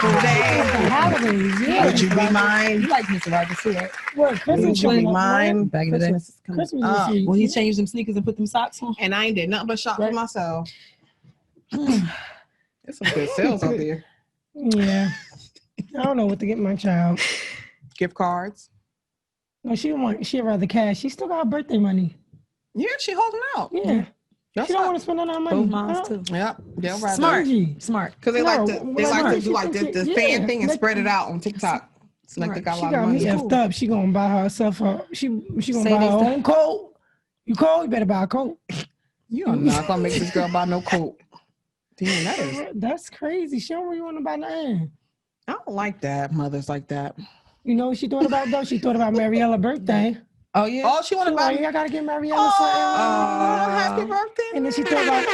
Holidays, yeah. Would you be mine? You like Mr. Rogers too, right? What, Christmas Would you be coming up, mine? man? Back in the day. Christmas is coming Christmas up. this year. When he changed them sneakers and put them socks on. And I ain't did nothing but shop for Right. myself. There's some good sales out there. Yeah. I don't know what to get my child. Gift cards. No, she'd rather cash. She still got her birthday money. Yeah, she holding out. Yeah. That's She don't want to spend all that money. Both moms too. Yep. They'll rather. Smart. Stingy. Smart. Because they like to No, they well, like to she do like think the she- fan yeah, thing and like- spread it out on TikTok. It's like they got a She lot of got me money. effed up. She gonna buy herself she gonna Say buy her this to- own coat. You cold? You better buy a coat. You are not gonna make this girl buy no coat. Damn, that is. That's crazy. She don't really want to buy nothing. I don't like that. Mothers like that. You know what she thought about though? She thought about Mariella's birthday. Oh yeah. Oh, she want She to was buy. like, I gotta get Mariella Oh, something. happy birthday! And then she thought about.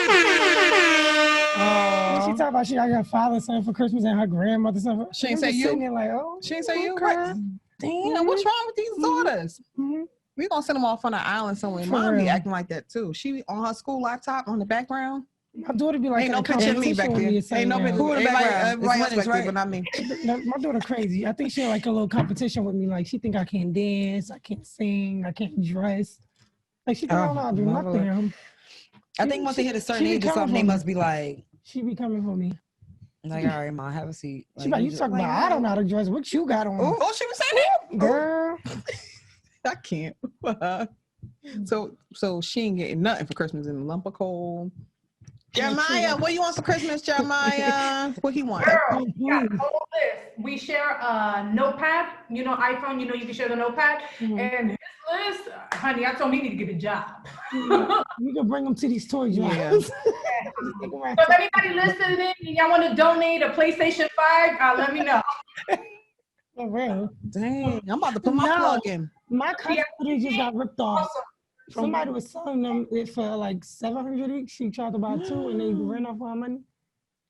Oh. She talked about she got her father something for Christmas and her grandmother something. She ain't I'm say just you? sitting there like, oh. She ain't say you, okay. right? Damn, what's wrong with these daughters? Mhm. We gonna send them off on an island somewhere. For Mom be real. acting like that too. She on her school laptop on the background. My daughter be like, Ain't no in a picture of me back competition there. with me or Ain't no something picture. now. Who in the background? Everybody It's else winners, back there, right? but not me. My daughter crazy. I think she like a little competition with me. Like she think I can't dance, I can't sing, I can't dress. Like she think I don't know how to do my nothing. Lord. I think once they hit a certain she age or coming something, they for me. must be like, She be coming for me. all right, ma, have a seat. She like, you just- talking about I don't know how to dress. What you got on? Oh, she was saying that. Girl. I can't. So she ain't getting nothing for Christmas in a lump of coal. Jeremiah, what you want for Christmas, Jeremiah? What he want? Girl, we got a whole list. We share a notepad, you know, iPhone, you know, you can share the notepad. And his list, honey, I told him he need to get a job. You can bring them to these toy Yeah. drives. So if anybody listening and y'all want to donate a PlayStation 5, let me know. For real. Dang, I'm about to put my No. plug in. My cousin just got ripped off. Awesome. Somebody was selling them it for like 700 each. She tried to buy two and they ran off her money.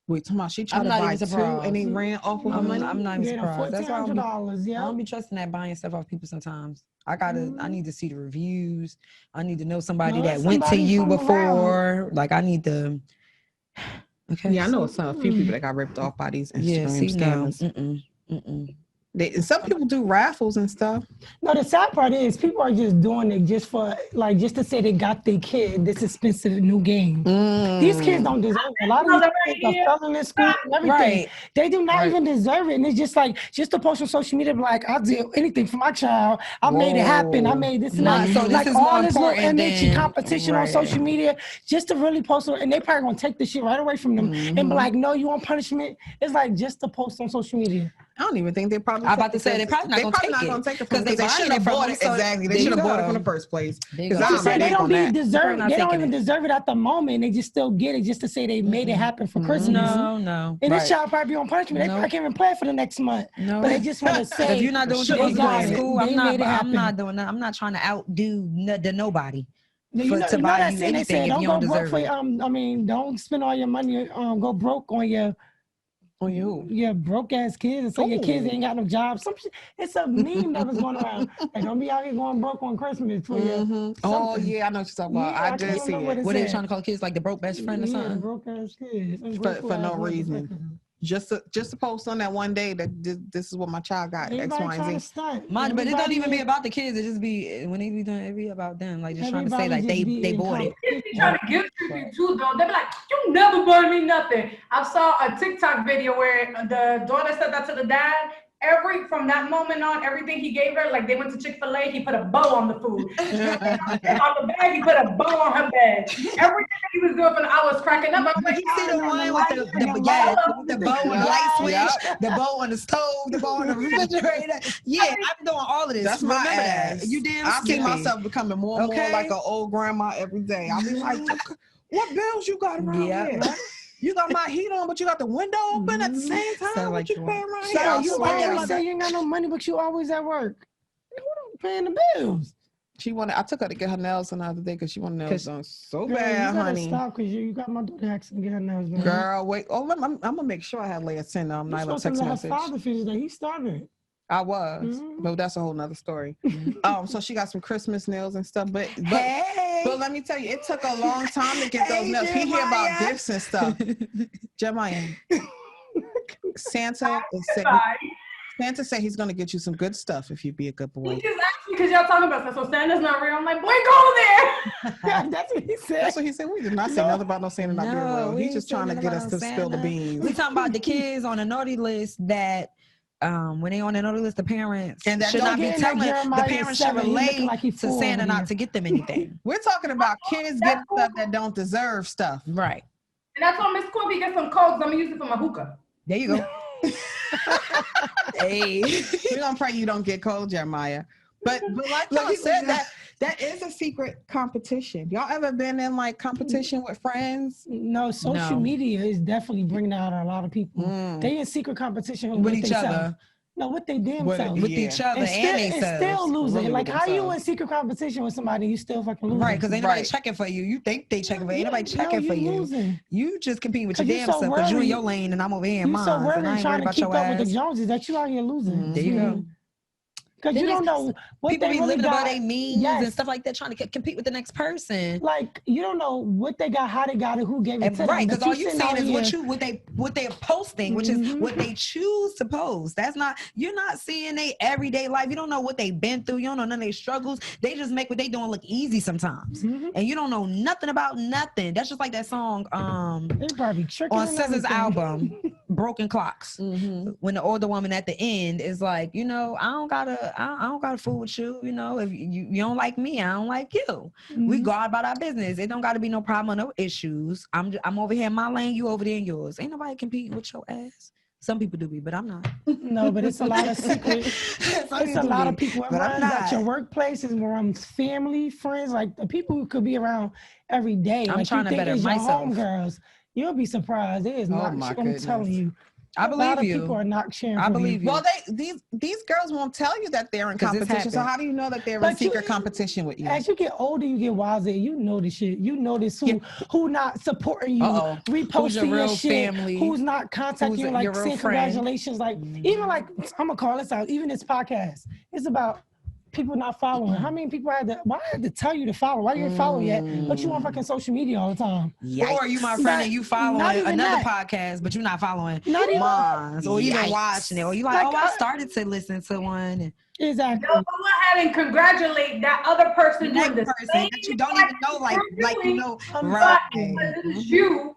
Wait, tomorrow she tried I'm to not buy even two surprised. and they ran off with her I'm money. not even Yeah, surprised. That's why I don't $1,400. be, I Yeah. don't be trusting that buying stuff off people sometimes. I need to see the reviews. I need to know somebody No, that went to somebody you from before. Like I need to. Okay. Yeah, I know a few people that got ripped off by these Instagram Yeah, see, no. scammers. Mm-mm. And some people do raffles and stuff. No, the sad part is people are just doing it just for like just to say they got their kid this expensive new game. These kids don't deserve it. A lot of these kids are failing in school and everything. Right. They do not even deserve it. And it's just like just to post on social media, be like, I'll do anything for my child. I made it happen. I made this and Nah, that. so this like is all more this little important image than- and competition on right. social media just to really post it. And they probably gonna take the shit right away from them and be like, no, you want punishment? It's like just to post on social media. I don't even think they probably. I'm about to say, they're probably not gonna take it. because they Because they should buying have it from bought them, it. so Exactly, they there should you have bought it go. from the first place. There you Because go. I'm Just say ready they don't on be that. deserve. not They don't taking even it. deserve it at the moment. They just still get it just to say they made it happen for Christmas. No. And Right. this child probably be on punishment. They probably can't even play for the next month. No. But they just want to say If you're not doing what They you're supposed to do got in it. school, They I'm not. made it I'm happen. not doing that. I'm not trying to outdo the nobody. You for- know, to you know buy that you saying they anything say if don't you go don't broke deserve for it. I mean don't spend all your money go broke on your On you. broke ass kids and say your kids ain't got no job. Some shit, it's a meme that was going around. Like don't be out here going broke on Christmas for you. Oh yeah, I know what you're talking about. Yeah, I I did can't see remember what it. it What they said. trying to call kids like the broke best friend or Yeah, the something? broke ass kids. For no reason. Just to post on that one day that this is what my child got. X, Everybody Y, trying to and Z. stunt. But it don't Everybody even be is- about the kids. It just be when they be doing it be about them. Like just trying to say everybody like just be they in bought it. Kids be trying to guilt trip you too, though. They be like, you never bought me nothing. I saw a TikTok video where the daughter said that to the dad. From that moment on, everything he gave her, like they went to Chick-fil-A, he put a bow on the food. On the bag, he put a bow on her bag. Everything he was doing, I was cracking up. I was like, You see the one with the bow on the light switch, the bow on the stove, the bow on the refrigerator. Yeah, I'm doing all of this. That's my Remember ass. that. You damn I see skippy. myself becoming more and more Okay. like an old grandma every day. I'll be like, what bills you got around here? You got my heat on, but you got the window open at the same time. Sound What like you you paying around So here? you always say you ain't got no money, but you always at work. Who don't paying the bills? I took her to get her nails done the other day because she wanted nails done so Girl, bad, you gotta honey. stop because you got my daughter asking to get her nails done. Girl, wait. Oh, I'm gonna make sure I have Leah send You Nyla a supposed to text let her message. father finish that. He started. I was, Mhm. but that's a whole nother story. So she got some Christmas nails and stuff, but let me tell you, it took a long time to get those nails. He hear about gifts and stuff. Jeremiah, Santa said he's gonna get you some good stuff if you be a good boy. He just asked me because y'all talking about that. So Santa's not real. I'm like, boy, go there. That's what he said. That's what he said. We did not say nothing about no Santa not being real. He's just trying to get us to spill the beans. We talking about the kids on the naughty list that when they on the naughty list, the parents and that should not be telling the parents should relate to Santa not to get them anything. We're talking about kids getting stuff that don't deserve stuff. Right. And that's why Miss Corby get some codes. I'm gonna use it for my hookah. There you go. Hey, we're gonna pray you don't get cold, Jeremiah. But like y'all said, that is a secret competition. Y'all ever been in like competition with friends? No, social media is definitely bringing out a lot of people. They in secret competition with each other. No, with their damn self. With each other and still losing. Really like, how you in secret competition with somebody you still fucking losing? Right, because ain't nobody checking for you. You think they checking for you. Ain't nobody checking for you. Losing. You just competing with your damn self because you in your lane and I'm over here in mine. You so worried and trying to keep up with the Joneses that you out here losing. There you go. Because you don't know what people they be really living got. About their means and stuff like that, trying to compete with the next person. Like you don't know what they got, how they got it, who gave it to them. Right, because all you seeing is what they're posting, which is what they choose to post. That's not, you're not seeing their everyday life. You don't know what they've been through. You don't know none of their struggles. They just make what they doing look easy sometimes, and you don't know nothing about nothing. That's just like that song on SZA's album, Broken Clocks. When the older woman at the end is like, you know, I don't gotta fool with you. You know, if you don't like me, I don't like you. We go about our business. It don't gotta be no problem or no issues. I'm over here in my lane, you over there in yours. Ain't nobody competing with your ass. Some people do be, but I'm not. No, but it's a lot of secret. It's a lot of people around at your workplaces, around family, friends, like the people who could be around every day. I'm like trying to better myself. Homegirls. You'll be surprised. It is not shit, I'm telling you. I believe a lot of you. people are not sharing. I believe you. Well, these girls won't tell you that they're in competition. So how do you know that they're in secret competition with you? As you get older, you get wiser. You know this shit. You notice who not supporting you, reposting your shit, family? Who's not contacting you, like saying congratulations. Like even like I'm gonna call this out. Even this podcast, it's about people not following. How many people why I had to tell you to follow? Why you didn't follow yet? But you on fucking social media all the time. Yikes. Or you my friend and you following another podcast, but you're not following mine. Or even watching it. Or you like, I started to listen to one. Exactly. No, go ahead and congratulate that other person. That person that you don't even know, like you know, right? This is you.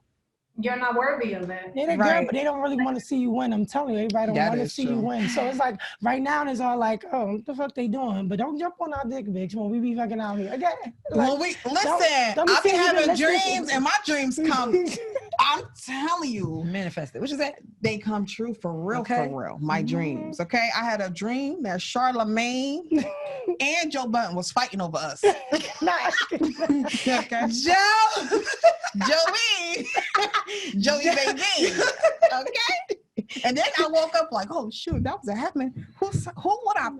You're not worthy of that. They're good, but they don't really want to see you win. I'm telling you, everybody don't want to see you win. So it's like right now, it's all like, oh, what the fuck they doing? But don't jump on our dick, bitch, when we be fucking out here. Again, like, when we listen, I be having dreams, and my dreams come. I'm telling you, manifested. What you say? They come true for real, for real. My dreams. Okay, I had a dream that Charlamagne and Joe Budden was fighting over us. Okay, Joey baby. Okay. And then I woke up like, oh shoot, that was happening. Who would I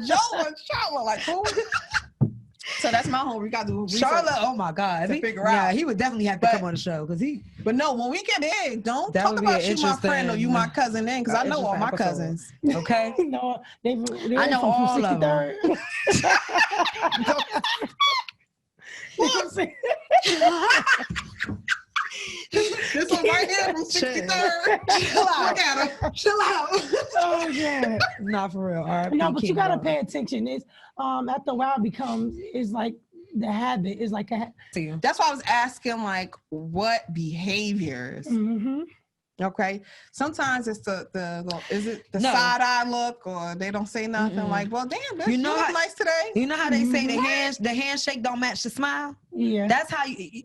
Joe and Charlotte, like who? So that's my whole. We got to do Charlotte. Oh my God! To figure out. Yeah, he would definitely have to come on the show because he. But no, when we get in, don't talk about you my friend or you my cousin in because I know all my cousins. Okay. No, they I know all of them. This one right here from 63rd. Chill out. Look at him. Chill out. Oh yeah. Not for real. Right, no, but you gotta pay attention. It's after a while it's like the habit. It's like that's why I was asking like what behaviors. Okay. Sometimes it's the side eye look or they don't say nothing like, well, damn, bitch, you look nice today. You know how they say the handshake don't match the smile? Yeah. That's how you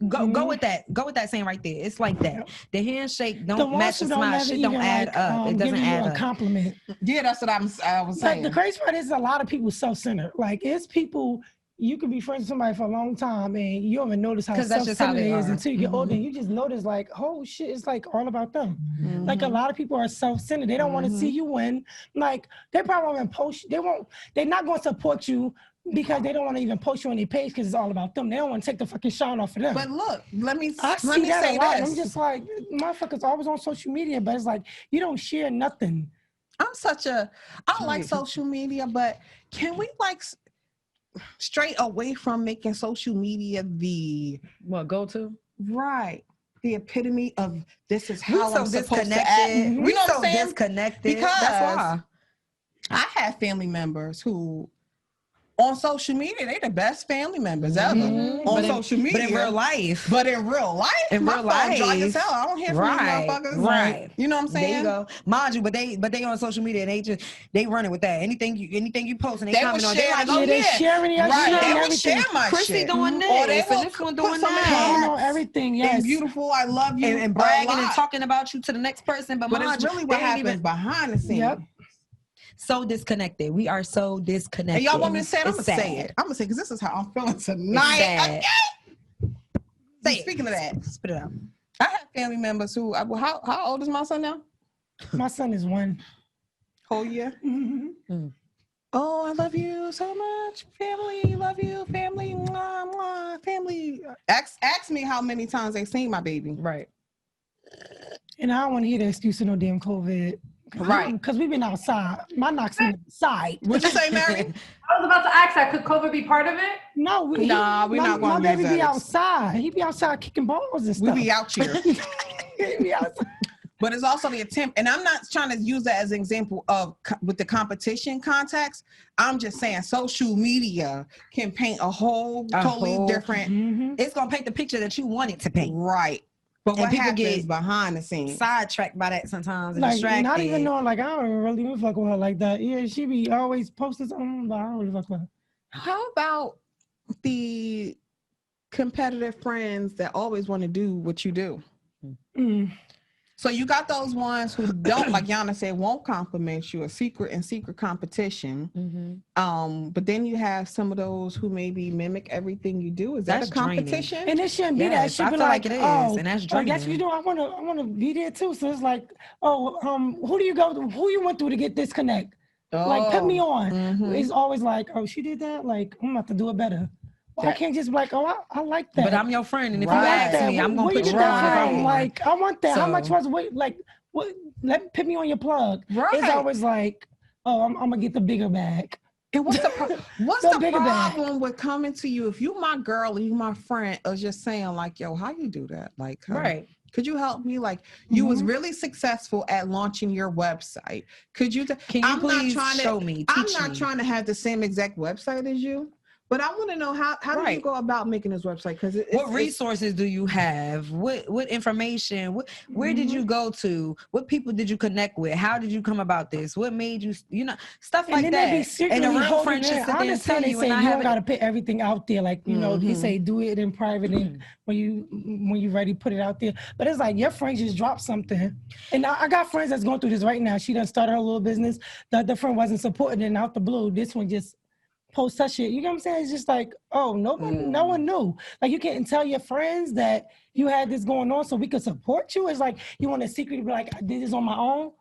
go with that. Go with that saying right there. It's like that. The handshake don't match the smile. Shit don't add up. It doesn't add up. A compliment. Yeah, that's what I was saying. But the crazy part is a lot of people self-centered. Like it's people. You could be friends with somebody for a long time and you don't even notice how self-centered it is until you get older. And you just notice like, oh shit, it's like all about them. Like a lot of people are self-centered. They don't want to see you win. Like they probably won't post. They're not going to support you because they don't want to even post you on their page because it's all about them. They don't want to take the fucking shine off of them. But look, let me say this. I'm just like, motherfuckers always on social media, but it's like, you don't share nothing. I don't like social media, but can we like straight away from making social media the go-to? Right. the epitome of this is how I'm supposed to act. We know what I'm saying? Disconnected. Because that's why I have family members who on social media, they the best family members ever on social media. But in real life. My phone dry as hell. I don't hear from these motherfuckers. Right. You know what I'm saying? There you go. Mind you, but they on social media and they running with that. Anything you post and they comment on, they like, oh they sharing your shit They and would share my Chrissy shit. doing this, Or they and this one doing that. Everything, yes. And beautiful, I love you. And bragging and talking about you to the next person. But it's really what happens behind the scenes. Yep. So disconnected. We are so disconnected. And y'all want me to say it? I'm going to say it. I'm going to say it because this is how I'm feeling tonight. Okay? Speaking of that, spit it out. I have family members who, how old is my son now? My son is 1 whole year. Oh, I love you so much. Family, love you. Family, mwah, mwah, family. Ask me how many times they seen my baby. Right. And I don't want to hear the excuse of no damn COVID. Right. Because we've been outside. My knock's inside. What'd you say, Mary? I was about to ask that. Could COVID be part of it? No, we're not going to My baby be outside. He be outside kicking balls and stuff. We be out here. He be outside. But it's also the attempt, and I'm not trying to use that as an example of with the competition context. I'm just saying social media can paint a totally different. It's going to paint the picture that you want it to paint. Right. But what people get behind the scenes, sidetracked by that sometimes, and like distracted. Not even knowing, like I don't really even fuck with her like that. Yeah, she be always posting something, but I don't really fuck with her. How about the competitive friends that always want to do what you do? So you got those ones who don't, like Yana said, won't compliment you, a secret competition. But then you have some of those who maybe mimic everything you do. Is that a competition? Draining. And it shouldn't be that. It should be like it is, and that's draining. That's what you do. I want to be there too. So it's like, who you went through to get this connect? Like put me on. It's always like, oh, she did that. Like I'm about to do it better. I can't just be like, oh, I like that. But I'm your friend, and if you ask me, I'm gonna put you on. Like, I want that. So, how much was it? Like, what? Put me on your plug. Right. It's always like, oh, I'm gonna get the bigger bag. And what's the problem with coming to you if you my girl and you my friend, or just saying like, yo, how you do that? Like, right. Could you help me? Like, you was really successful at launching your website. Could you? Can you please show me? I'm not trying to have the same exact website as you. But I want to know how do you go about making this website? Because what resources do you have? What information? Where did you go to? What people did you connect with? How did you come about this? What made you stuff like and that? And the real friendship. I understand they say you don't got to put everything out there. Like they say do it in private, and when you ready, put it out there. But it's like your friends just dropped something, and I got friends that's going through this right now. She done started her little business. The other friend wasn't supporting it, and out the blue, this one just post that shit. You know what I'm saying? It's just like, oh, no one knew. Like you can't tell your friends that you had this going on so we could support you. It's like you want a secret to be like, I did this on my own.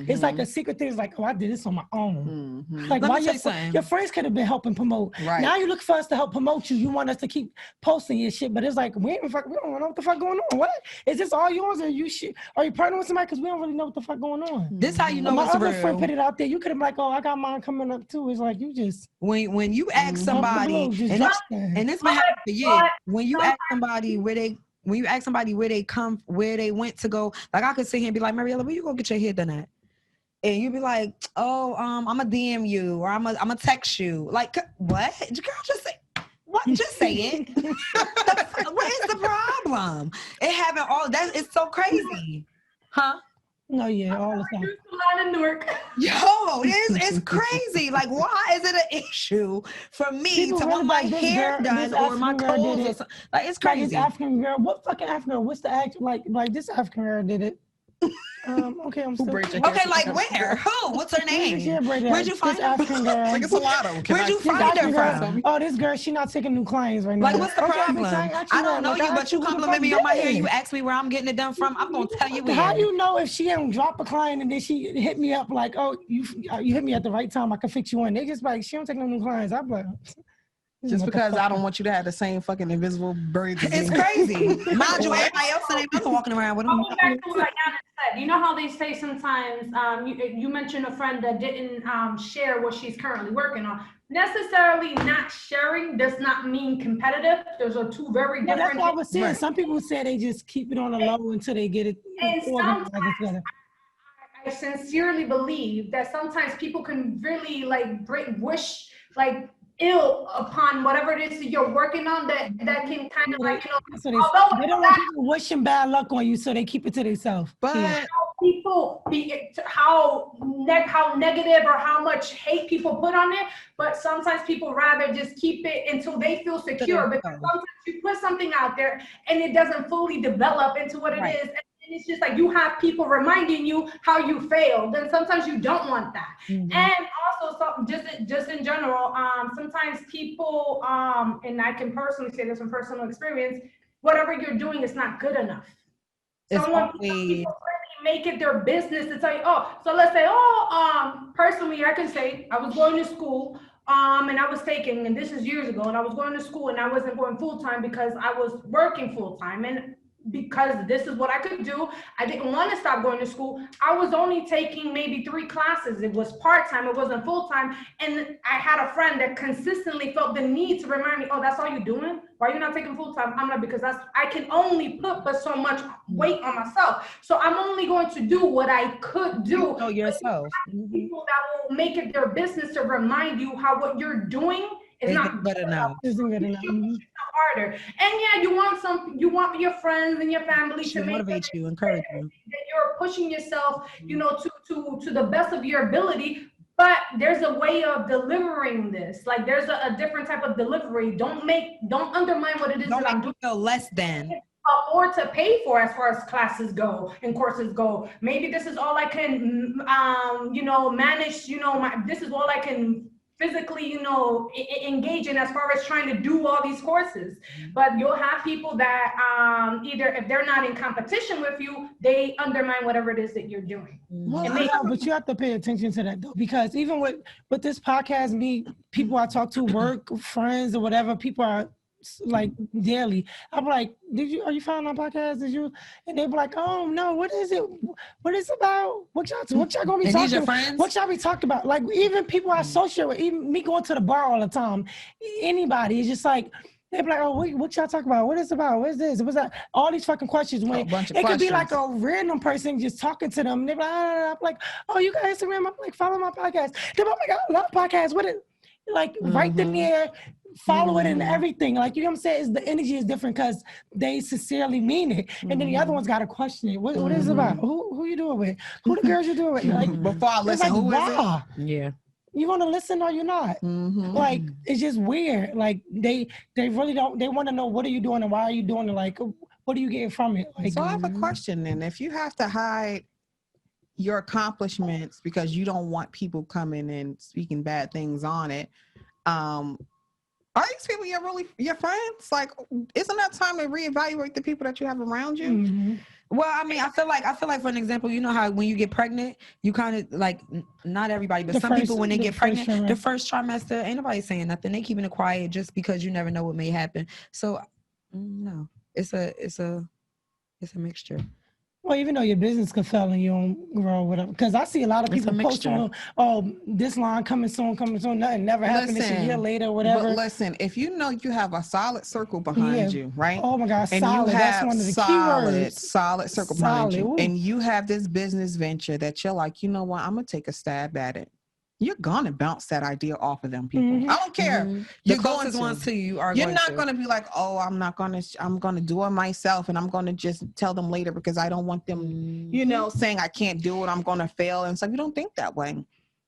It's like a secret thing. It's like, oh, I did this on my own. Like why your friends could have been helping promote. Right. Now you look for us to help promote you. You want us to keep posting your shit, but it's like we don't know what the fuck going on. What? Is this all yours, or are you partnering with somebody? Because we don't really know what the fuck going on. This how you know my it's other real. friend put it out there. You could have been like, oh, I got mine coming up too. It's like you just when you ask somebody, and this might happen for you. When you ask somebody where they went to go, like I could sit here and be like, Mariella, where you gonna get your hair done at? And you'd be like, oh, I'm gonna DM you, or I'm gonna text you. Like, what? Girl, just say what? Just say it. What is the problem? It having all that. It's so crazy, huh? No, yeah, all the time. Yo, it's crazy. Like, why is it an issue for me to want my hair done or my clothes or something? Like, it's crazy. Like this African girl, what fucking African girl? What's the act? Like this African girl did it. Okay, I'm still. Okay, like where? Who? What's her name? Where'd you find her? African girl. Like it's a lot of them. Where'd you find her from? Oh, this girl, she not taking new clients right now. Like, what's the problem? I don't know you, but you compliment me on my hair. You ask me where I'm getting it done from. I'm gonna tell you where. How do you know if she don't drop a client and then she hit me up like, oh, you hit me at the right time, I can fix you in? They just like, she don't take no new clients. I'm like, Just because I don't want you to have the same fucking invisible bird disease. It's crazy. Mind you, everybody else in their mother walking around with them. Going back to what Yana said, you know how they say sometimes, you mentioned a friend that didn't share what she's currently working on. Necessarily not sharing does not mean competitive. Those are two very different. That's what I was saying. Right. Some people say they just keep it on the low until they get it organized together. I sincerely believe that sometimes people can really wish ill upon whatever it is that you're working on that can kind of they don't want people wishing bad luck on you, so they keep it to themselves. But people how negative or how much hate people put on it, but sometimes people rather just keep it until they feel secure, because sometimes you put something out there and it doesn't fully develop into what it is. And it's just like you have people reminding you how you failed, and sometimes you don't want that. And also, just in general, sometimes people, and I can personally say this from personal experience, whatever you're doing is not good enough. Some people really make it their business to tell you, so let's say, personally, I can say I was going to school, and I was taking, and this is years ago, and I was going to school and I wasn't going full-time because I was working full-time, and because this is what I could do, I didn't want to stop going to school. I was only taking maybe 3 classes. It was part-time, it wasn't full-time. And I had a friend that consistently felt the need to remind me, that's all you're doing? Why are you not taking full-time? I'm like, because I can only put but so much weight on myself. So I'm only going to do what I could do. Know yourself. People that will make it their business to remind you how what you're doing is not good enough. Isn't good enough. Harder. And you want your friends and your family to motivate you, encourage you. That you're pushing yourself, to the best of your ability. But there's a way of delivering this. Like there's a different type of delivery. Don't undermine what it is that I'm doing. Feel less than. Or to pay for as far as classes go and courses go. Maybe this is all I can, manage. This is all I can physically, engage in as far as trying to do all these courses. But you'll have people that either if they're not in competition with you, they undermine whatever it is that you're doing. Well, but you have to pay attention to that though, because even with this podcast, people I talk to, work, friends or whatever, people are like daily. I'm like, are you found on podcast? And they be like, oh no, what is it? What is it about? What y'all gonna be talking about? What y'all be talking about? Like even people I associate with, even me going to the bar all the time, anybody, it's just like, they be like, what y'all talking about? What is it about? What is this? What's that? All these fucking questions. When it could be like a random person just talking to them. They be like, I'm like, you got Instagram? I'm like, follow my podcast. They're like, I love podcasts. What is like right then there? Follow it and everything. Like, you know what I'm saying? The energy is different because they sincerely mean it. And then the other one's got to question it. What is it about? Who you doing with? Who the girls you doing with? Like, before I listen, who is it? Yeah. You want to listen or you're not? Like, it's just weird. Like, they really don't, they want to know what are you doing and why are you doing it? Like, what are you getting from it? Like, so I have a question then. If you have to hide your accomplishments because you don't want people coming and speaking bad things on it, are these people your friends? Like, isn't that time to reevaluate the people that you have around you? Well, I mean, I feel like for an example, you know how when you get pregnant, you kind of like, not everybody, but some people when they get pregnant, the first trimester, ain't nobody saying nothing. They keeping it quiet just because you never know what may happen. So no, it's a mixture. Well, even though your business can fail and you don't grow, whatever. Because I see a lot of people posting, this line coming soon, nothing never happened. It's a year later, whatever. But listen, if you know you have a solid circle behind you, right? Oh my God, and solid. That's one of the key words. Solid circle behind you. And you have this business venture that you're like, you know what, I'm going to take a stab at it. You're going to bounce that idea off of them people. I don't care. The closest ones to you are You're not going to be like, I'm going to do it myself and I'm going to just tell them later because I don't want them, saying I can't do it. I'm going to fail. And so you don't think that way.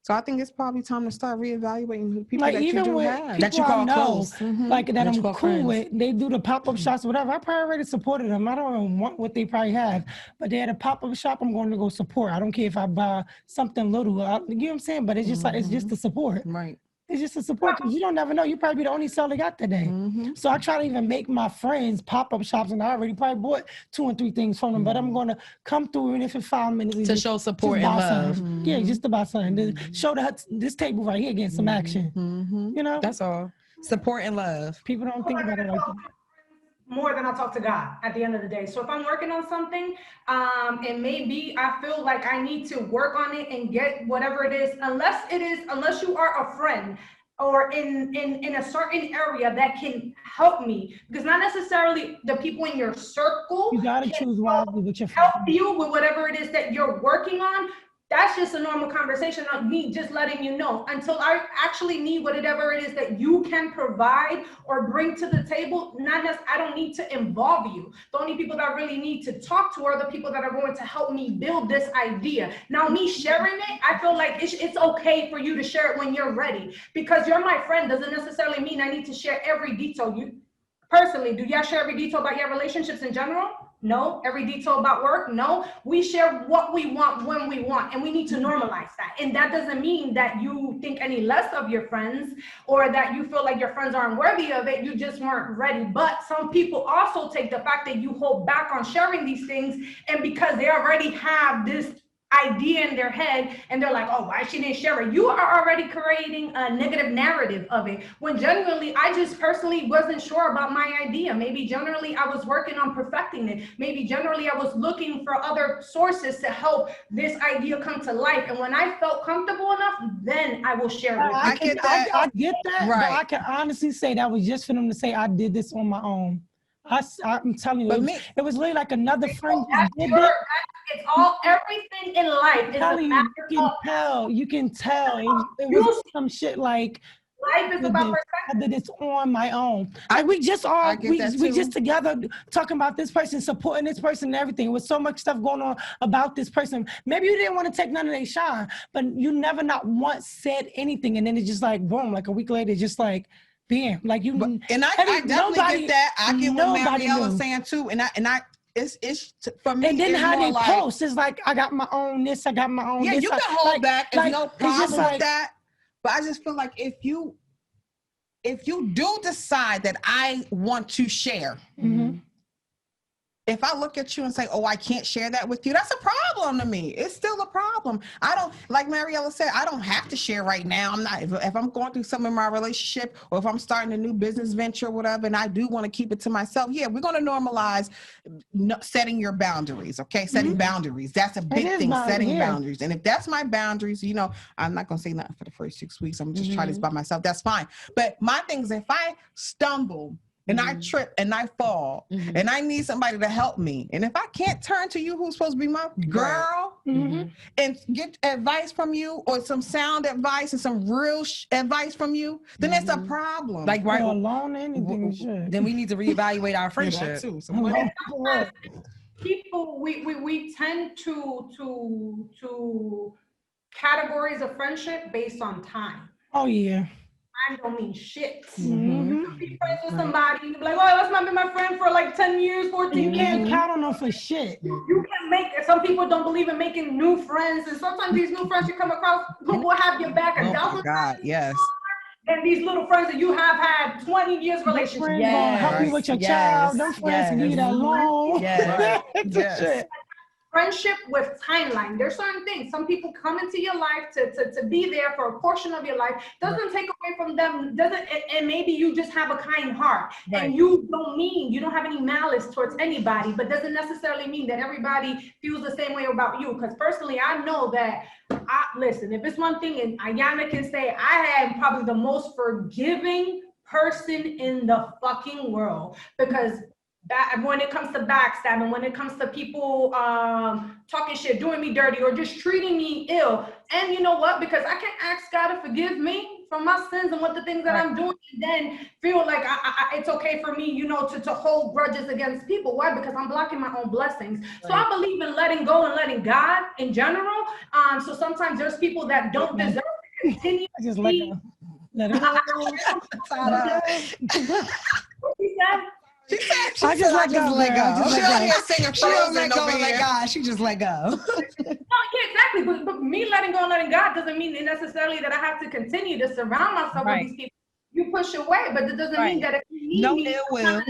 So I think it's probably time to start reevaluating the people like that you do have. That you call close. Like that I'm cool with. They do the pop-up shops, whatever. I probably already supported them. I don't even want what they probably have. But they had a pop-up shop, I'm going to go support. I don't care if I buy something little. You know what I'm saying? But it's just like, it's just the support. Right. It's just a support because you don't never know. You probably be the only seller got today. So I try to even make my friends pop-up shops, and I already probably bought 2 or 3 things from them. But I'm going to come through even if it's 5 minutes to show support and love. Yeah, just to buy something. To show this table right here getting some action. You know, that's all. Support and love. People don't think about it like that. More than I talk to God at the end of the day. So if I'm working on something, and maybe I feel like I need to work on it and get whatever it is, unless you are a friend or in a certain area that can help me, because not necessarily the people in your circle You gotta choose wisely with your help friends. you with whatever it is that you're working on. That's just a normal conversation of me just letting you know. Until I actually need whatever it is that you can provide or bring to the table, I don't need to involve you. The only people that really need to talk to are the people that are going to help me build this idea. Now, me sharing it, I feel like it's okay for you to share it when you're ready. Because you're my friend doesn't necessarily mean I need to share every detail. You personally, do y'all share every detail about your relationships in general? No. Every detail about work? No. We share what we want when we want, and we need to normalize that. And that doesn't mean that you think any less of your friends or that you feel like your friends aren't worthy of it. You just weren't ready. But some people also take the fact that you hold back on sharing these things, and because they already have this idea in their head and they're like, oh, why she didn't share it? You are already creating a negative narrative of it, when genuinely I just personally wasn't sure about my idea. Maybe generally I was working on perfecting it. Maybe generally I was looking for other sources to help this idea come to life, and when I felt comfortable enough, then I will share it with you. I get that, right. but I can honestly say that was just for them to say I did this on my own. I'm telling you, it was really like another friend did it. It's all, everything in life is a matter of, you can tell. It was some shit like, life is about perspective. I did this on my own. Like we just together talking about this person, supporting this person and everything. With so much stuff going on about this person. Maybe you didn't want to take none of their shine, but you never not once said anything, and then it's just like boom, like a week later, just like bam, like you. And I definitely get that. I get what Mariella's saying too, and I. It's for me. And then how they post is like, I got my own this, I got my own. Yeah, this. you can hold back. There's no problem with that. But I just feel like if you do decide that I want to share, if I look at you and say, oh, I can't share that with you, that's a problem to me. It's still a problem. I don't, like Mariella said, I don't have to share right now. I'm not, if I'm going through something in my relationship, or if I'm starting a new business venture or whatever, and I do want to keep it to myself, yeah, we're going to normalize setting your boundaries, okay? Setting boundaries. That's a big thing, setting boundaries. And if that's my boundaries, you know, I'm not going to say nothing for the first 6 weeks. I'm just try this by myself. That's fine. But my thing is, if I stumble and I trip and I fall and I need somebody to help me, and if I can't turn to you, who's supposed to be my girl, and get advice from you, or some sound advice and some real advice from you, then that's a problem. Like right alone, anything. Then we need to reevaluate our friendship. Too. People, we tend to categories of friendship based on time. Oh yeah. Time don't mean shit. You can be friends with somebody, you be like, well, let's not be my friend for like 10 years, 14 years. You can't count on them for shit. You can make, some people don't believe in making new friends, and sometimes these new friends you come across will have your back a dozen times. Yes. And these little friends that you have had 20 years relationship. Help you with your child. Them friends can leave that alone. Yes. Friendship with timeline. There's certain things. Some people come into your life to be there for a portion of your life. Doesn't take away from them. And maybe you just have a kind heart, and you don't have any malice towards anybody. But doesn't necessarily mean that everybody feels the same way about you. Because personally, I know that. Listen, if it's one thing, and Ayana can say, I am probably the most forgiving person in the fucking world, because when it comes to backstabbing, when it comes to people talking shit, doing me dirty, or just treating me ill, and you know what? Because I can't ask God to forgive me for my sins and what the things that I'm doing, and then feel like it's okay for me, you know, to hold grudges against people. Why? Because I'm blocking my own blessings. So I believe in letting go and letting God in general. So sometimes there's people that don't deserve to continue. I just let go. Let it go. What she said? I just let go. She don't let go. She just let go. No, yeah, exactly. But me letting go and letting God doesn't mean necessarily that I have to continue to surround myself with these people. You push away, but it doesn't mean that if you need no me, ill will.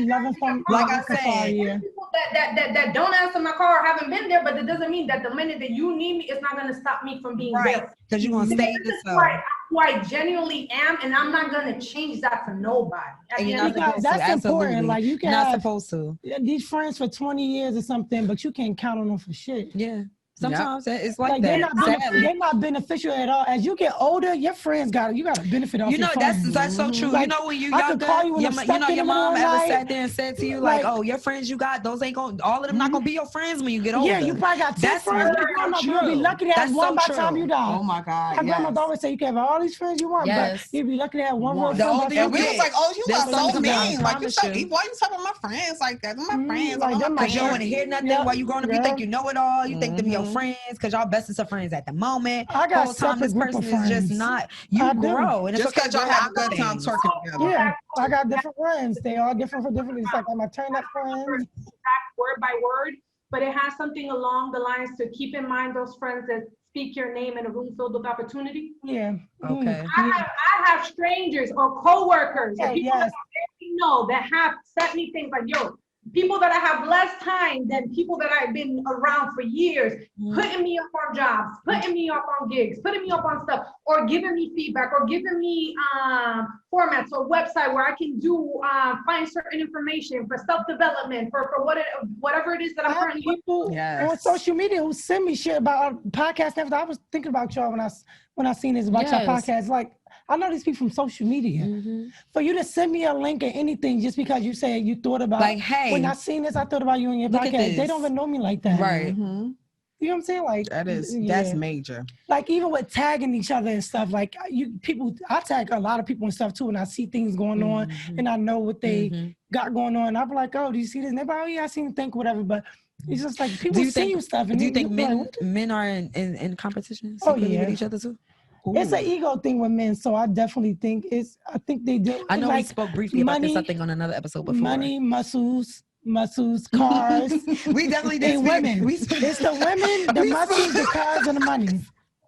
Like I said, people that don't answer my call or haven't been there, but it doesn't mean that the minute that you need me, it's not going to stop me from being there. Because you're going to stay in the zone. Right. who I genuinely am, and I'm not gonna change that for nobody. And you're not supposed to. That's Absolutely. important. Like you can not have supposed to. these friends for 20 years or something, but you can't count on them for shit. Yeah. Sometimes it's like they're that. they're not beneficial at all. As you get older, your friends got to benefit off. You know, your friends. that's so true. Like, you know, when you I could younger, call you when I'm stuck in your the mom middle of ever the sat night. there and said to you, like, oh, your friends you got, those ain't going, all of them not going to be your friends when you get older. Yeah, you probably got 10 friends. You'll be lucky to have one by the time you die. Oh my God. My grandmother always say you can have all these friends you want, but you'll be lucky to have one real friend. And we was like, oh, you are so mean. Like, why you talking about my friends like that? They're my friends. Because you don't want to hear nothing while you growing up. You think you know it all. You think them your friends because y'all bestest of friends at the moment. I got whole time this person is just not. You grow, and just because y'all have a good time talking together. Yeah, I got different friends. They all different for different. It's like my turn up friends. Word by word, but it has something along the lines to keep in mind those friends that speak your name in a room filled with opportunity. Yeah. Okay. I have strangers or coworkers or people that I know that have sent me things like, yo, people that I have less time than people that I've been around for years, putting me up on jobs, putting me up on gigs, putting me up on stuff, or giving me feedback, or giving me formats or website where I can do find certain information for self-development, for whatever it is that I'm currently people on social media who send me shit about our podcast. I was thinking about y'all when I seen this about your podcast. Like, I know these people from social media. For you to send me a link or anything just because you said you thought about, like, hey, when I seen this, I thought about you and your podcast. They don't even know me like that. Right. You know what I'm saying? Like, that's major. Like, even with tagging each other and stuff, like I tag a lot of people and stuff too, and I see things going on and I know what they got going on. I'll be like, oh, do you see this? And they're like, oh yeah, I seen think whatever, but it's just like people see you stuff. And do you think men are in competition with each other too? Ooh. It's an ego thing with men, so I definitely think I think they do. I know we spoke briefly about this, I think, on another episode before. Money, muscles, cars. We definitely did. Women. It's the women, the muscles, the cars, and the money.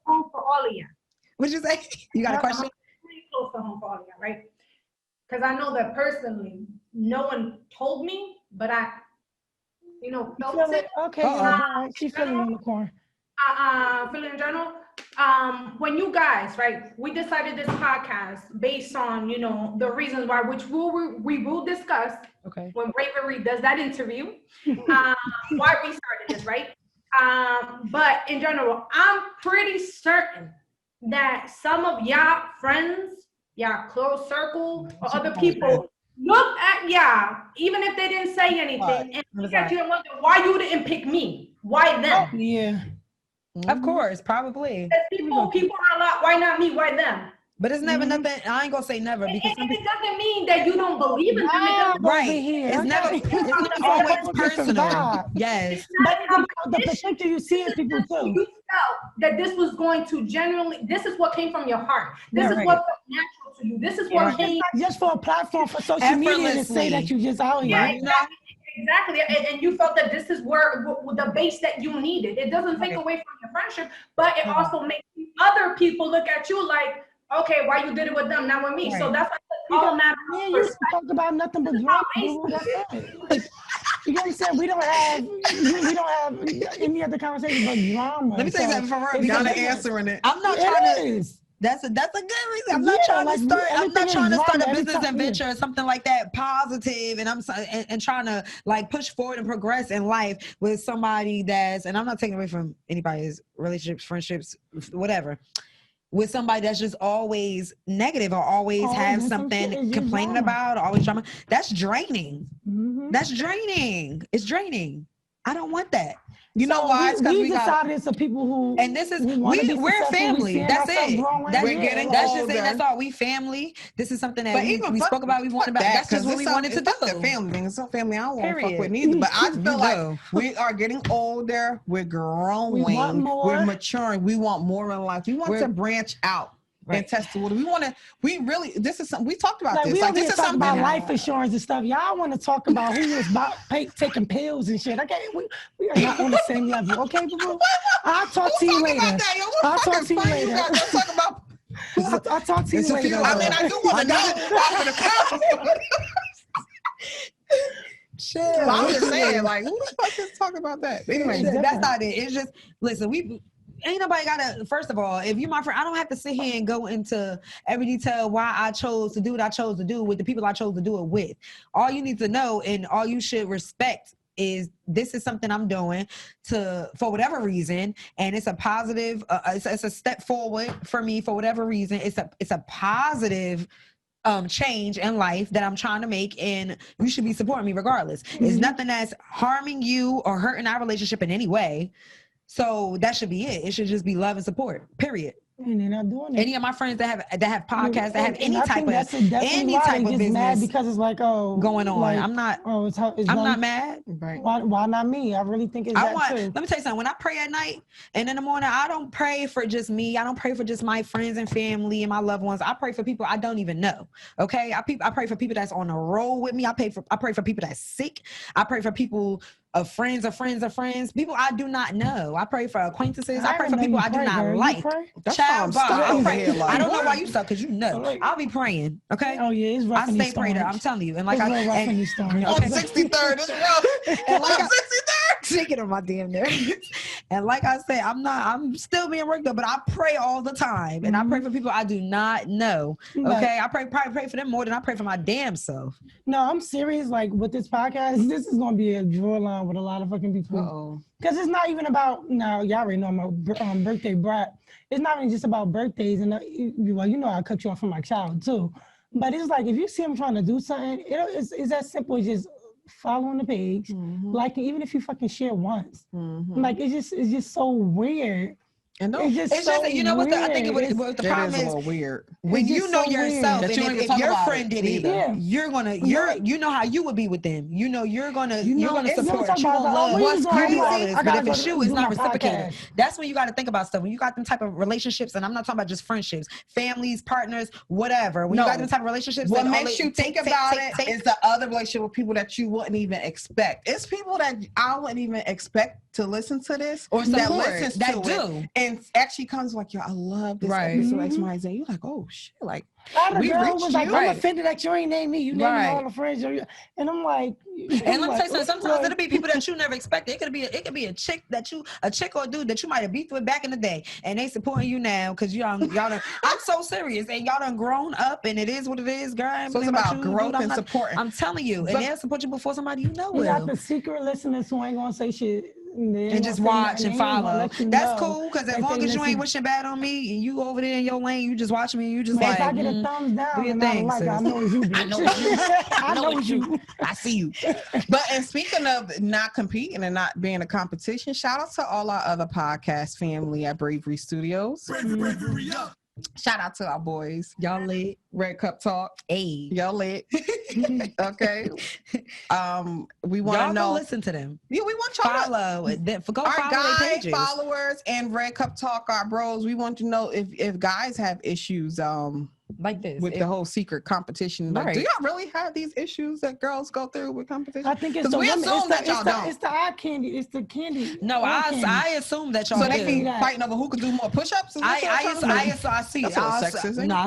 Home for all of you. What'd you say? You got a question? Pretty close to home for all of you, right? Because I know that personally, no one told me, but I, felt it. Okay, she's feeling on the corner. Feeling in general. When you guys, right, we decided this podcast based on, the reasons why, which we will discuss when Bravery does that interview, why we started this, right? But in general, I'm pretty certain that some of y'all friends, y'all close circle, or other people looked at y'all, even if they didn't say anything, and look at you and wonder why you didn't pick me. Why them? Oh, yeah. Of course, probably. People are a lot. Why not me? Why them? But it's never nothing. I ain't gonna say never because it doesn't mean that you don't believe in them. Right. It's never. It's always personal. Yes. But the potential you see in people too. You felt that this was going to genuinely. This is what came from your heart. This is what felt natural to you. This is what came just for a platform for social media to say that you just out here. Exactly. And you felt that this is where the base that you needed. It doesn't take away from your friendship, but it also makes other people look at you like, okay, why you did it with them, not with me. So that's why all matters. Yeah, you talk about nothing but drama. You know what I'm saying? We don't have any other conversation but drama. Let me tell you something from her. Y'all answering it. I'm not trying to. That's a good reason. I'm not trying to start. I'm not trying to start a business adventure or something like that positive, and I'm trying to like push forward and progress in life with somebody that's. And I'm not taking away from anybody's relationships, friendships, whatever. With somebody that's just always negative or always have something complaining about, or always drama. That's draining. That's draining. It's draining. I don't want that. You know why? It's because we decided it's the people who, and this is we're family. That's it. We're getting that's older. just it. That's all. We family. This is something that we spoke about. We wanted about. That's just what we wanted to do. The family thing. It's some family I don't want to fuck with neither. But I feel like we are getting older. We're growing. We're maturing. We want more in life. We want to branch out. And test the water. This is something we talked about. Like, this. Like, this is something about life insurance and stuff. Y'all want to talk about who is about taking pills and shit. Okay, we are not on the same level. Okay, boo. I'll talk to you later. I'll talk to you later. I'll talk to you later. I mean, I do want to know after the couch. Shit. I'm just saying, like, who the fuck is talking about that? Anyway, that's not it. It's just, listen, ain't nobody gotta, first of all, if you're my friend, I don't have to sit here and go into every detail why I chose to do what I chose to do with the people I chose to do it with. All you need to know and all you should respect is this is something I'm doing for whatever reason, and it's a positive, it's a step forward for me for whatever reason. It's a positive change in life that I'm trying to make, and you should be supporting me regardless. It's nothing that's harming you or hurting our relationship in any way. So that should be it. It should just be love and support, period. And they're not doing it. Any of my friends that have podcasts, that have any type of business mad because it's like, oh, going on. Like, I'm not. Oh, I'm not mad. Right. Why not me? I really think it's too. Let me tell you something. When I pray at night and in the morning, I don't pray for just me. I don't pray for just my friends and family and my loved ones. I pray for people I don't even know. Okay, I pray for people that's on the road with me. I pray for people that's sick. I pray for people. Of friends, people I do not know. I pray for acquaintances. I pray for people I do not like. Child, I don't know why you suck, because you know. I'll be praying, okay? Oh, yeah, it's rough. I stay prayed up, I'm telling you. And like on 63rd, it's rough. And like on 63rd, get on my damn nerves. And like I said, I'm still being worked up, but I pray all the time. And I pray for people I do not know. Okay? I probably pray for them more than I pray for my damn self. No, I'm serious. Like with this podcast, this is gonna be a draw line with a lot of fucking people. Because it's not even about, now y'all already know I'm a birthday brat. It's not even just about birthdays. And well, you know I cut you off from my child too. But it's like, if you see them trying to do something, it's as simple as just following the page. Like, even if you fucking share once. Like, it's just so weird. And it's just you know what I think what the problem is. A little weird. When you know yourself, and if your friend did it, you're gonna you know how you would be with them. You know you're gonna support. You gonna love. What's crazy? But if it's you, it's not reciprocated. That's when you got to think about stuff. When you got them type of relationships, and I'm not talking about just friendships, families, partners, whatever. When you got them type of relationships, what makes you think about it is the other relationship with people that you wouldn't even expect. It's people that I wouldn't even expect to listen to this or that listens that to do. It and actually comes like, yo, I love this episode X, Y, Z. You're like, oh shit, like we girl was like, I'm offended that you ain't named me. You named me all the friends. And I'm like, and let me tell you something. Sometimes it'll be people that you never expected. It could be a chick or a dude that you might have beefed with back in the day, and they supporting you now because y'all done. I'm so serious, and y'all done grown up, and it is what it is, girl. So it's about growth and supporting. I'm telling you, and they'll support you before somebody you know will. You got the secret listeners who ain't gonna say shit. And just watch and follow. That's cool, because as long as you ain't wishing bad on me and you over there in your lane, you just watch me and you just like, if I get a thumbs down, do your thing, I know it's you, bitch. I know it's you. I see you. But and speaking of not competing and not being a competition, shout out to all our other podcast family at Bravery Studios. Bravery up. Shout out to our boys. Y'all lit. Red Cup Talk. Hey. Y'all lit. Okay. We want to know. Listen to them. Yeah, we want y'all follow. Go our follow guy their pages. Followers and Red Cup Talk, our bros. We want to know if guys have issues like this with the whole secret competition. Like, do y'all really have these issues that girls go through with competition? I think it's the we women. assume that y'all don't. It's the eye candy. It's the candy. No, I assume that y'all so they be fighting over who could do more push-ups. I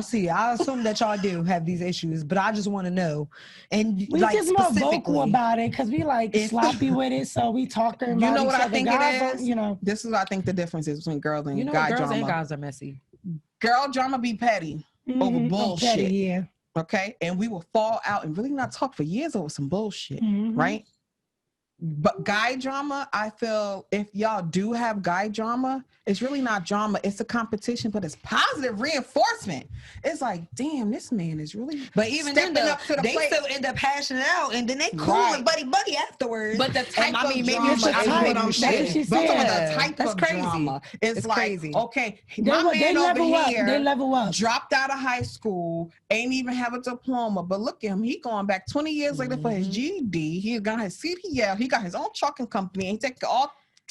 see. I assume that y'all do have these issues, but I just want to know. And we just more vocal about it because we like sloppy with it, so we talking about. You know what I think it is? You know, this is what I think the difference is between girls and guy drama. Girls and guys are messy. Girl drama be petty. Over bullshit. Petty, yeah. Okay. And we will fall out and really not talk for years over some bullshit. Right. But guy drama, I feel if y'all do have guy drama, it's really not drama. It's a competition, but it's positive reinforcement. It's like, damn, this man is really. But even then, they still end up hashing it out, and then they cool and buddy afterwards. But the type of maybe drama, it's just what I'm saying. But the type of drama, it's like, crazy. Okay, my man over here, they level up. Dropped out of high school, ain't even have a diploma, but look at him. He going back 20 years later for his GED. He got his CDL. He got his own trucking company. He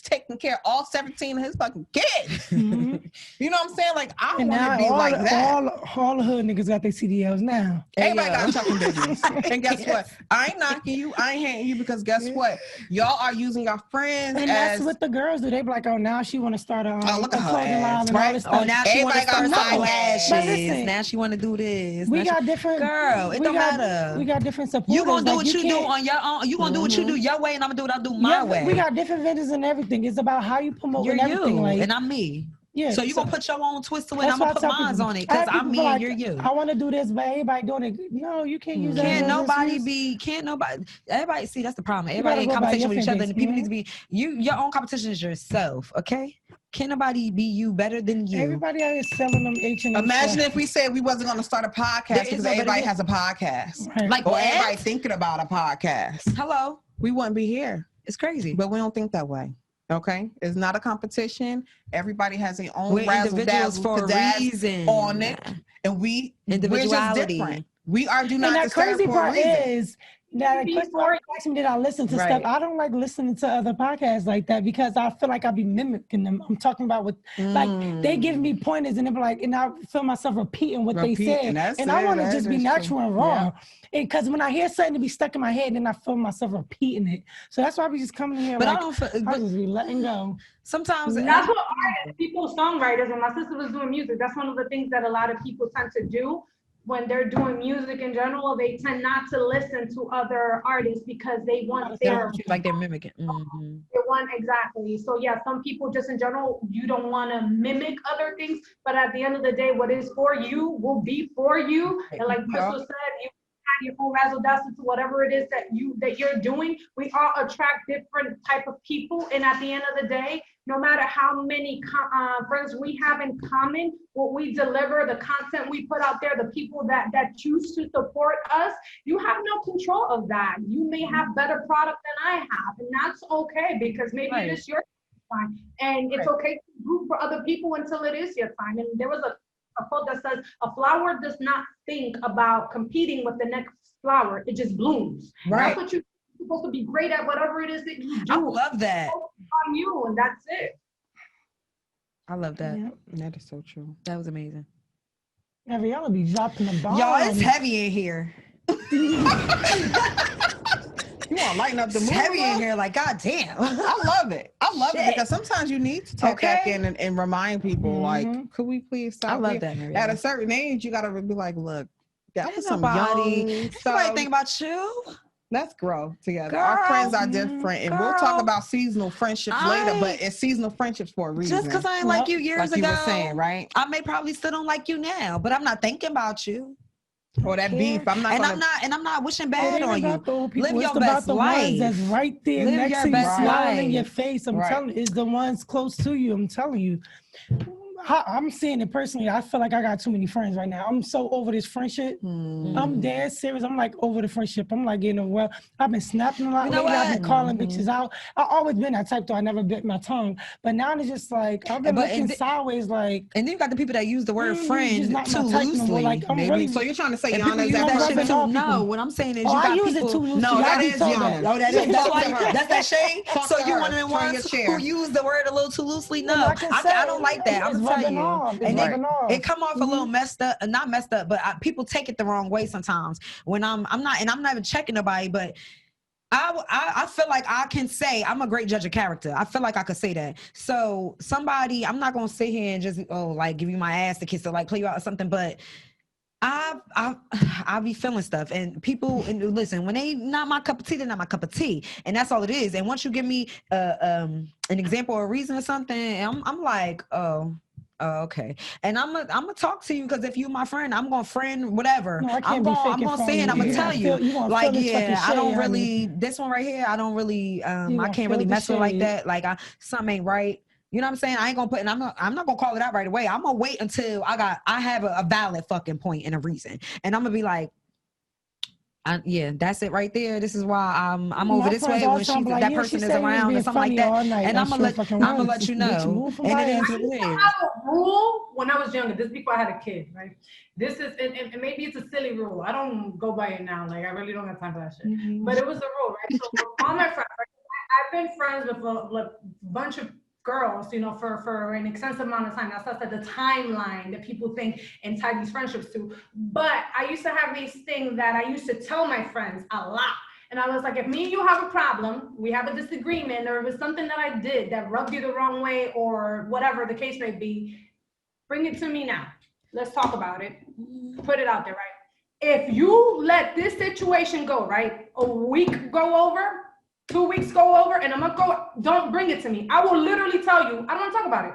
taking care of all 17 of his fucking kids. You know what I'm saying? Like, I want to be like that. All the hood niggas got their CDLs now. Everybody got a trucking business. And guess what? I ain't knocking you. I ain't hating you because guess what? Y'all are using your friends and that's what the girls do. They be like, oh, now she want to start a look at her clothing ass, line and all this stuff. Oh, now she want to start some lashes. Now she want to do this. We got different. Girl, it don't matter. We got different supporters. You gonna do what you do on your own. You gonna do what you do your way, and I'm gonna do what I do my way. We got different vendors and everything. It's about how you promote everything. Like, and I'm me. Yeah. So you gonna put your own twist to it, and I'm gonna put mine on it, because I'm me and you're you. I want to do this, but everybody doing it. No, you can't use that. Can't nobody, everybody, see, that's the problem. Everybody in competition with each other, and the people need to be, your own competition is yourself, okay? Can't nobody be you better than you. Everybody out here selling them H&M. Imagine if we said we wasn't going to start a podcast because everybody has a podcast. Right. Like, or everybody thinking about a podcast. Hello? We wouldn't be here. It's crazy. But we don't think that way. Okay? It's not a competition. Everybody has their own individuals for a reason on it. And we're just different. We are do not and that crazy part is that before did I listen to stuff? I don't like listening to other podcasts like that because I feel like I'll be mimicking them. I'm talking about what like they give me pointers and they're like, and I feel myself repeating what they said, and I want to just be natural and raw. Yeah. And because when I hear something to be stuck in my head, then I feel myself repeating it. So that's why I be just coming in here. But like, I don't feel, I just be letting go. Sometimes that's what artists, people, songwriters, and my sister was doing music. That's one of the things that a lot of people tend to do. When they're doing music in general, they tend not to listen to other artists because they want their like they're mimicking. They want exactly. So yeah, some people just in general, you don't want to mimic other things, but at the end of the day, what is for you will be for you. And like Crystal said, you have your own razzle dazzle to whatever it is that you're doing. We all attract different type of people, and at the end of the day, no matter how many friends we have in common, what we deliver, the content we put out there, the people that choose to support us, you have no control of that. You may have better product than I have, and that's okay because maybe it is your time. And it's okay to root for other people until it is your time. And there was a quote that says, a flower does not think about competing with the next flower. It just blooms. Right. That's what you're supposed to be great at, whatever it is that you do. I love that. On you, and that's it. I love that. Yeah. That is so true. That was amazing. Y'all be dropping the bomb. Y'all, it's heavy in here. You want to lighten up the mood? It's heavy in here, like, God damn. I love it. I love it because sometimes you need to tap back in and remind people, like, could we please stop? I love that, Mariella. At a certain age, you got to be like, look, that was some nobody. young Somebody think about you. Let's grow together. Girl, our friends are different, and we'll talk about seasonal friendships later, but it's seasonal friendships for a reason. Just because I ain't like you years ago, you were saying, right? I may probably still don't like you now, but I'm not thinking about you. Or that beef. I'm not wishing bad on you. Live your it's best about the life. ones that's right there Live next your to you, best smiling in life. your face. I'm telling you, it's the ones close to you. I'm telling you. I'm seeing it personally. I feel like I got too many friends right now. I'm so over this friendship. I'm dead serious. I'm like over the friendship. I'm like, well, I've been snapping a lot lately. I've been calling bitches out. I've always been that type though. I never bit my tongue. But now it's just like, I've been looking sideways like. And then you got the people that use the word friend too loosely. Like, I'm really, so you're trying to say Yana is that shit too? No, what I'm saying is you I got use people. it too loosely. No, that is Yana. No, that is. That's that shade. So you're one of them Turn ones your chair. who use the word a little too loosely? No, I don't like that. I'm gonna tell you. And it come off a little messed up, not messed up, but people take it the wrong way sometimes. When I'm not even checking nobody, but I feel like I can say I'm a great judge of character. I feel like I could say that. So somebody, I'm not gonna sit here and just like give you my ass to kiss or like play you out or something, but I be feeling stuff, and people, and listen, when they not my cup of tea, they're not my cup of tea, and that's all it is. And once you give me an example or a reason or something, I'm like, okay. And I'm gonna talk to you because if you my friend, I'm gonna friend whatever. No, I'm gonna say it. I'm gonna tell you. Like, yeah, I don't really. This one right here, I don't really. I can't really mess with like that. Like, something ain't right. You know what I'm saying? I ain't gonna put, and I'm not gonna call it out right away. I'm gonna wait until I have a valid fucking point and a reason, and I'm gonna be like, yeah, that's it right there. This is why I'm over this way when that person is around or something like that. And I'm gonna let you know. And it is what it is. I have a rule when I was younger. This is before I had a kid, right? This is, and maybe it's a silly rule. I don't go by it now. Like, I really don't have time for that shit. Mm-hmm. But it was a rule, right? So all my friends, I've been friends with a bunch of girls, for an extensive amount of time. That's at the timeline that people think and tie these friendships to. But I used to have these things that I used to tell my friends a lot. And I was like, if me and you have a problem, we have a disagreement, or if it's something that I did that rubbed you the wrong way or whatever the case may be, bring it to me now. Let's talk about it. Put it out there, right? If you let this situation go, right, a week go over, 2 weeks go over, and I'm gonna go, don't bring it to me. I will literally tell you, I don't want to talk about it.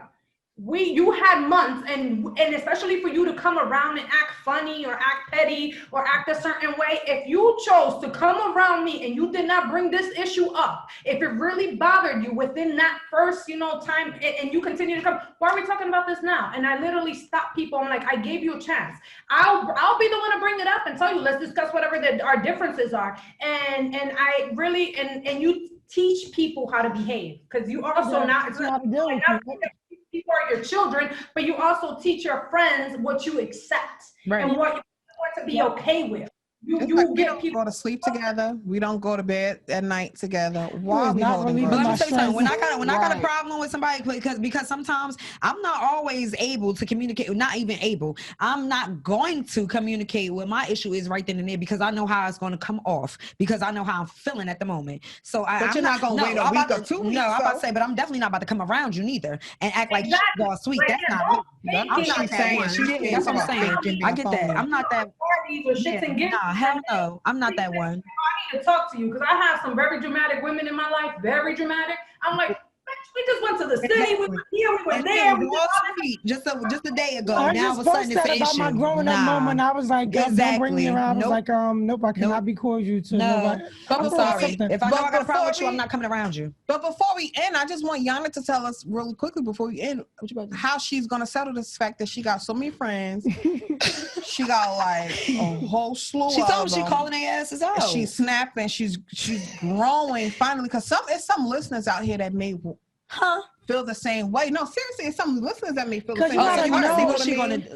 you had months, and especially for you to come around and act funny or act petty or act a certain way. If you chose to come around me and you did not bring this issue up, if it really bothered you within that first, time, and you continue to come, why are we talking about this now? And I literally stop people. I'm like, I gave you a chance. I'll be the one to bring it up and tell you, let's discuss whatever our differences are. And I really, and you teach people how to behave, because you also people are your children, but you also teach your friends what you accept and what you want to be okay with. We don't go to sleep together. We don't go to bed at night together. Why are we holding grudges? But let me tell you something. When I got a problem with somebody, because sometimes I'm not always able to communicate. Not even able. I'm not going to communicate what my issue is right then and there, because I know how it's going to come off, because I know how I'm feeling at the moment. So you're not going to wait a week or 2 weeks. No, I'm about to say, but I'm definitely not about to come around you neither and act like she's all sweet. That's not me. I'm not saying. That's what I'm saying. I get that. I'm not that. Nah, hell no. I'm not that one. I need to talk to you, because I have some very dramatic women in my life, very dramatic. I'm like, we just went to the city, we were here, we were there. We just a day ago. I now just posted about my growing up moment. I was like, don't bring me around. I was like, nope, I cannot be cordial to nobody. I'm sorry. If I know I got a problem with you, I'm not coming around you. But before we end, I just want Yana to tell us really quickly before we end how she's gonna settle this fact that she got so many friends. She got like a whole slew of them. She told me she calling their asses out. She's snapping. She's growing finally, because some listeners out here that may feel the same way. No, seriously, it's some listeners that may feel the same way.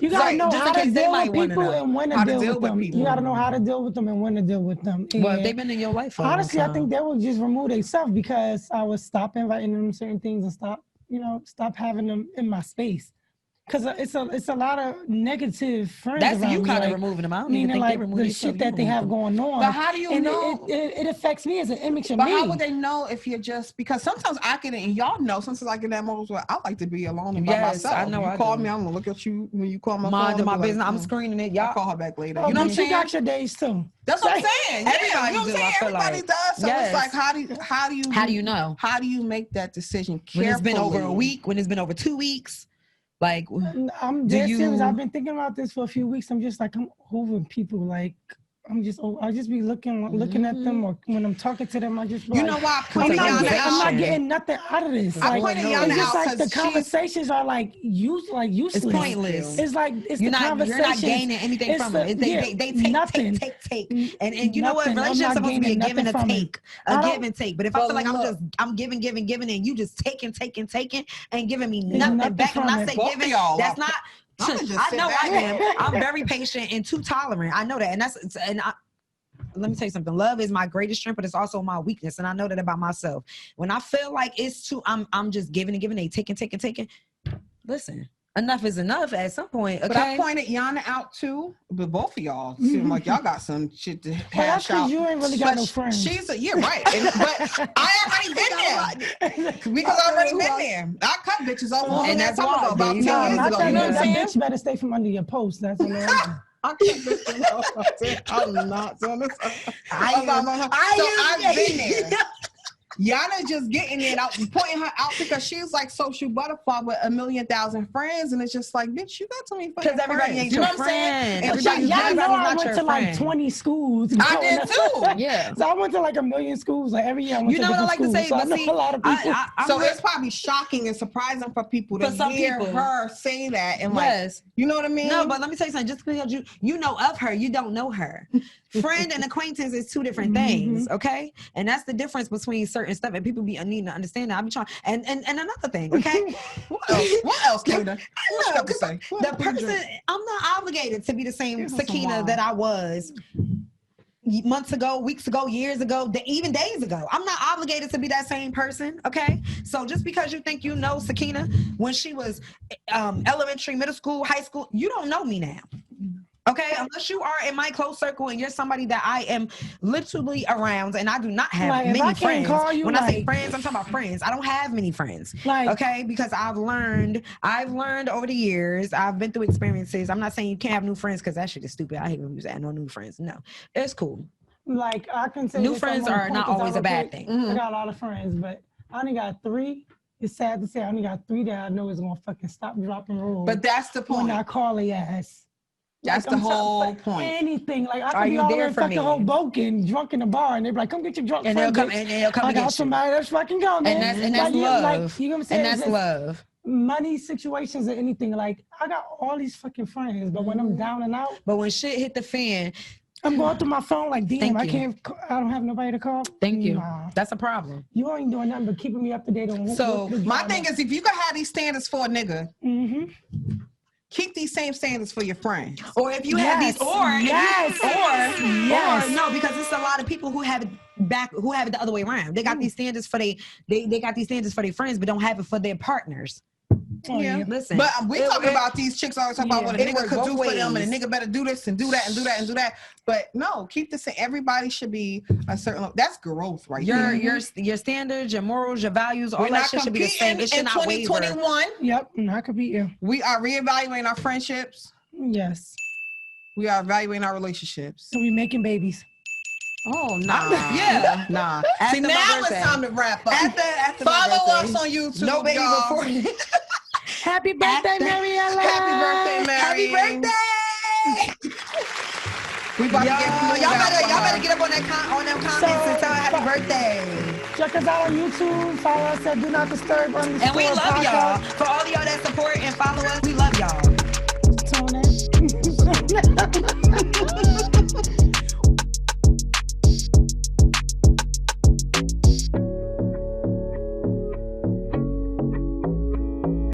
You gotta know how to deal with people and when to deal with them. You gotta know how to deal with them and when to deal with them. Well, they've been in your life for honestly, I think they will just remove themselves, because I would stop inviting them certain things and stop having them in my space. Because it's a lot of negative friends. That's you kind of removing them out. Meaning like the shit that they have going on. But how do you know? It affects me as an image of me. But how would they know if you're just, because sometimes I get it, and y'all know, sometimes I get that moment where I like to be alone and by myself. I know. You call me, I'm gonna look at you when you call my phone. My business. I'm screening it. Y'all call her back later. You know what I'm saying? You got your days too. That's what I'm saying. Everybody does. So it's like, how do you know? How do you make that decision carefully? When it's been over a week, when it's been over 2 weeks. Like, I'm dead serious. I've been thinking about this for a few weeks. I'm just like, I'm over people. Like, I'll just be looking at them, or when I'm talking to them, I just know why I'm not getting nothing out of this. Like, it's just like the conversations are like useless. It's pointless. It's like you're not gaining anything from it. They take nothing. Take. And you know what? Relationships supposed to be a give and a take. A give and take. But if I feel like I'm giving, and you just taking and giving me nothing back. When I say giving, that's not. I know I am. I'm very patient and too tolerant. I know that, let me tell you something. Love is my greatest strength, but it's also my weakness, and I know that about myself. When I feel like it's too, I'm just giving and giving, taking. Listen, enough is enough at some point. Okay? But I pointed Yana out too, but both of y'all seem like y'all got some shit to hash out. You ain't really got no friends. You're right. But I already been there. Because I already been there. I cut bitches off. And that's all about 10 years ago. That bitch better stay from under your post. That's what I'm not doing this. I've been there. Yana just getting it out, pointing her out, because she's like social butterfly with 1,000,000 friends, and it's just like, bitch, you got so many fucking friends. Because everybody ain't your friend. Y'all know I went to like 20 schools. I did too. Yeah. So I went to like 1,000,000 schools. Like every year I went to different schools. To say, so I know a lot of people. So it's probably shocking and surprising for people to hear her say that, and like, you know what I mean? No, but let me tell you something. Just because you know of her, you don't know her. Friend and acquaintance is two different things, okay? And that's the difference between certain stuff, and people be needing to understand that. I be trying, and another thing, okay? What else, Kayla? What you got to say? The person, I'm not obligated to be the same Sakina that I was months ago, weeks ago, years ago, even days ago. I'm not obligated to be that same person, okay? So just because you think you know Sakina when she was elementary, middle school, high school, you don't know me now. Okay, unless you are in my close circle and you're somebody that I am literally around, and I do not have many friends. When I say friends, I'm talking about friends. I don't have many friends. Okay, because I've learned over the years. I've been through experiences. I'm not saying you can't have new friends, because that shit is stupid. I hate when you say no new friends. No, it's cool. Like I can say new friends are not always a bad thing. I got a lot of friends, but I only got 3 it's sad to say I only got 3 that I know is gonna fucking stop, drop, and roll. But that's the point. When I call the ass. That's the whole point. Anything. Like I could be all in fucking Hoboken, drunk in the bar, and they're like, come get your drunk and friend. They'll come I got somebody that's fucking coming. And that's love. Like, you know what I'm saying? And that's love. Money situations or anything. Like I got all these fucking friends, but when I'm down and out. But when shit hit the fan. I'm going through my phone like, damn, I don't have nobody to call. Thank you. That's a problem. You ain't doing nothing but keeping me up to date on So my thing is, if you can have these standards for a nigga, keep these same standards for your friends. Or if you have these, or no, because it's a lot of people who have it the other way around. They got these standards for they got these standards for their friends, but don't have it for their partners. Yeah, listen. But we talking about these chicks always talking about what a nigga could do for them, and a nigga better do this and do that and do that and do that. But no, keep this. Everybody should be a certain. That's growth, right? Your standards, your morals, your values, all that shit should be the same. It should not waver. In 2021, yep, not competing. We are reevaluating our friendships. Yes, we are evaluating our relationships. So we making babies. Oh nah, nah. See, now it's time to wrap up. After follow us on YouTube. No baby y'all. before. Happy birthday, Mariella. Happy birthday, Mary. Happy birthday. We about to get y'all better get up on them comments and tell her happy birthday. Check us out on YouTube. Follow us at Do Not Disturb _. And we love y'all. For all of y'all that support